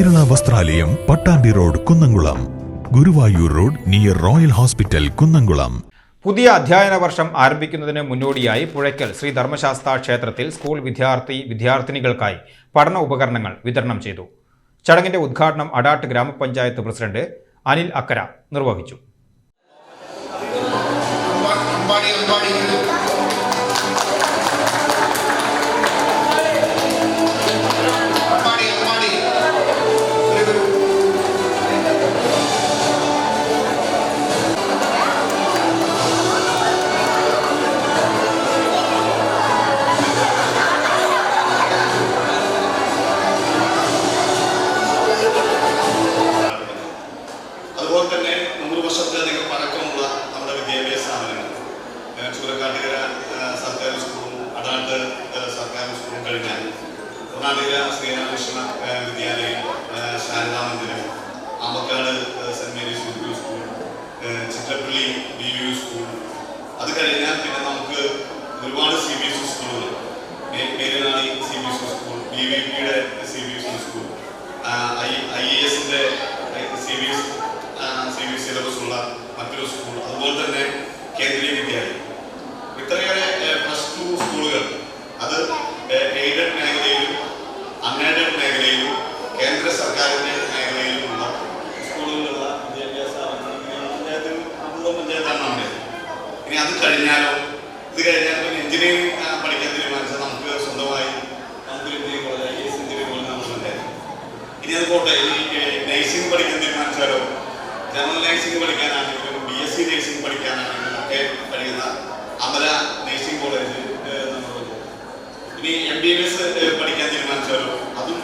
Kerala Vasthralayam, Pattambi road, Kunnamkulam. Guruvayur road near royal hospital, Kunnamkulam. പുതിയ അധ്യയന വർഷം ആരംഭിക്കുന്നതിന് മുന്നോടിയായി പുഴയ്ക്കൽ ശ്രീ ധർമ്മശാസ്ത്ര ക്ഷേത്രത്തിൽ സ്കൂൾ വിദ്യാർത്ഥിനികൾക്കായി പഠന ഉപകരണങ്ങൾ വിതരണം ചെയ്തു. ചടങ്ങിന്റെ ഉദ്ഘാടനം അടാട്ട് ഗ്രാമപഞ്ചായത്ത് പ്രസിഡന്റ് അനിൽ അക്കര നിർവഹിച്ചു. അതുപോലെ തന്നെ 100 വർഷത്തിലധികം പഴക്കമുള്ള നമ്മുടെ വിദ്യാഭ്യാസ സ്ഥാപനങ്ങൾ ചൂരക്കാട്ടുകര സർക്കാർ സ്കൂളും അടാട്ട് സർക്കാർ സ്കൂളും കഴിഞ്ഞാൽ Karnataka Sri Ramakrishna Vidyalayam, Sarada Mandiram, Amakkad saint Mary's U school, Chithrappally DVU school, അത് കഴിഞ്ഞാൽ പിന്നെ നമുക്ക് ഒരുപാട് CBSE സ്കൂളുകൾ, മേലുനാടി CBSE സ്കൂൾ, DVPയുടെ CBSE സ്കൂൾ, IASന്റെ CBSE സിലബസ് ഉള്ള മറ്റൊരു സ്കൂൾ, അതുപോലെ തന്നെ കേന്ദ്രീയ വിദ്യാലയം, ഇത്രയേറെ +2 സ്കൂളുകൾ, അത് എയ്ഡഡ് മേഖലയിലും അൺഎയ്ഡഡ് മേഖലയിലും കേന്ദ്ര സർക്കാരിന്റെ മേഖലയിലുമുള്ള സ്കൂളുകളുള്ള വിദ്യാഭ്യാസ പഞ്ചായത്താണ് നമ്മുടെ. ഇനി അത് കഴിഞ്ഞാലോ, ഇത് കഴിഞ്ഞാൽ പിന്നെ എഞ്ചിനീയറിംഗ് പഠിക്കാൻ തീരുമാനിച്ചാൽ നമുക്ക് സ്വന്തമായി നമുക്കൊരു engineering college, IAS engineering college നമ്മുടെ. ഇനി അത് പോട്ടെ, ഈ നഴ്സിംഗ് പഠിക്കാൻ തീരുമാനിച്ചാലോ, ജനറൽ നഴ്സിംഗ് പഠിക്കാനാണെങ്കിലും BSc നഴ്സിംഗ് പഠിക്കാനാണെങ്കിലും ഒക്കെ കഴിയുന്ന അമല നഴ്സിംഗ് കോളേജ് നമ്മളുണ്ട്. ഇനി MBBS പഠിക്കാൻ തീരുമാനിച്ചാലോ, അതും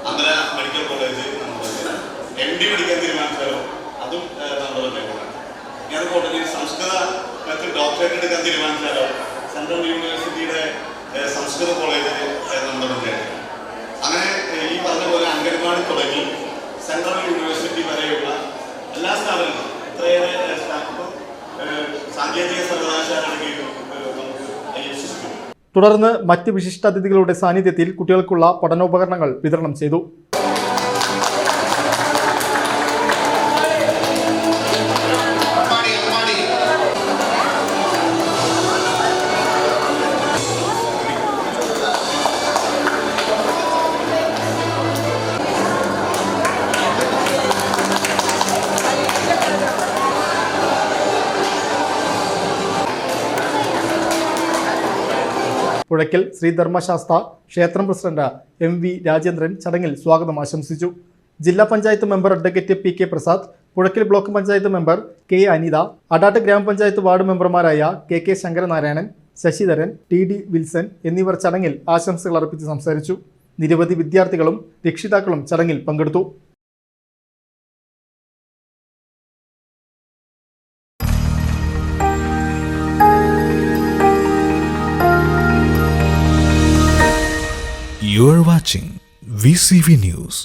അമല മെഡിക്കൽ കോളേജ് നമ്മളുണ്ട്. MD പഠിക്കാൻ തീരുമാനിച്ചാലോ, അതും നമ്മുടെ കോളേജ്. ഇനി അതുപോലെ തന്നെ സംസ്കൃതത്തിൽ ഡോക്ടറേറ്റ് എടുക്കാൻ തീരുമാനിച്ചാലോ, സെൻട്രൽ യൂണിവേഴ്സിറ്റിയുടെ സംസ്കൃത കോളേജ് നമ്മുടെ പഞ്ചായത്ത്. അങ്ങനെ ഈ പറഞ്ഞ പോലെ അംഗൻവാടി തുടങ്ങി സെൻട്രൽ യൂണിവേഴ്സിറ്റി വരെയുള്ള എല്ലാ സ്ഥാപനങ്ങളും, ഇത്രയേറെ സ്റ്റാഫ് സാങ്കേതിക സർവകലാശാലകളിലും നമുക്ക് IAS. തുടർന്ന് മറ്റ് വിശിഷ്ടാതിഥികളുടെ സാന്നിധ്യത്തിൽ കുട്ടികൾക്കുള്ള പഠനോപകരണങ്ങൾ വിതരണം ചെയ്തു. പുഴയ്ക്കൽ ശ്രീ ധർമ്മശാസ്ത്ര ക്ഷേത്രം പ്രസിഡന്റ് MV രാജേന്ദ്രൻ ചടങ്ങിൽ സ്വാഗതം ആശംസിച്ചു. ജില്ലാ panchayat member advocate PK Prasad, Puzhakkal block panchayat member K Anitha, Adat ഗ്രാമപഞ്ചായത്ത് വാർഡ് മെമ്പർമാരായ KK ശങ്കരനാരായണൻ, ശശിധരൻ, TD വിൽസൺ എന്നിവർ ചടങ്ങിൽ ആശംസകൾ അർപ്പിച്ച് സംസാരിച്ചു. നിരവധി വിദ്യാർത്ഥികളും രക്ഷിതാക്കളും ചടങ്ങിൽ പങ്കെടുത്തു. You are watching VCV News.